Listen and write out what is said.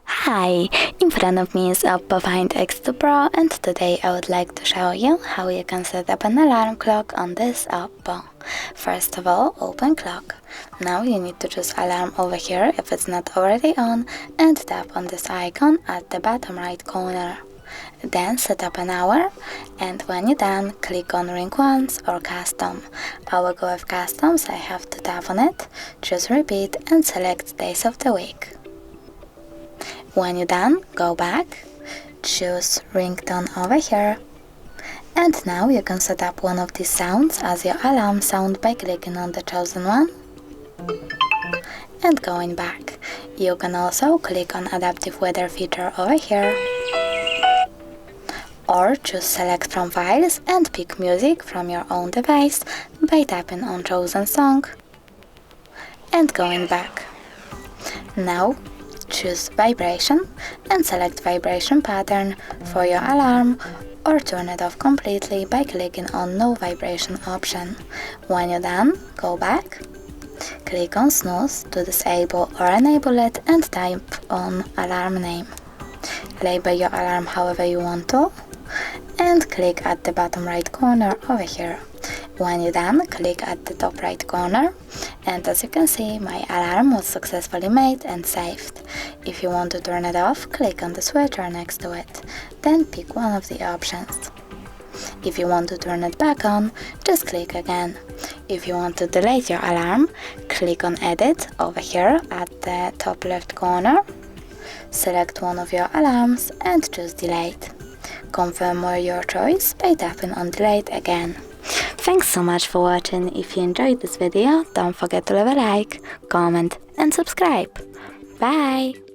Hi, in front of me is OPPO Find X2 Pro, and today I would like to show you how you can set up an alarm clock on this OPPO. First of all, open clock. Now you need to choose alarm over here if it's not already on and tap on this icon at the bottom right corner. Then set up an hour, and when you're done, click on ring once or custom. I will go with custom, so I have to tap on it, choose repeat and select days of the week. When you're done, go back, choose ringtone over here, and now you can set up one of these sounds as your alarm sound by clicking on the chosen one and going back. You can also click on adaptive weather feature over here, or choose select from files and pick music from your own device by tapping on chosen song and going back. Now choose vibration and select vibration pattern for your alarm, or turn it off completely by clicking on no vibration option. When you're done, go back, click on snooze to disable or enable it and type on alarm name. Label your alarm however you want to and click at the bottom right corner over here. When you're done, click at the top right corner, and as you can see, my alarm was successfully made and saved. If you want to turn it off, click on the switcher next to it, then pick one of the options. If you want to turn it back on, just click again. If you want to delete your alarm, click on edit over here at the top left corner, select one of your alarms and choose delete. Confirm your choice by tapping on delete again. Thanks so much for watching. If you enjoyed this video, don't forget to leave a like, comment and subscribe. Bye!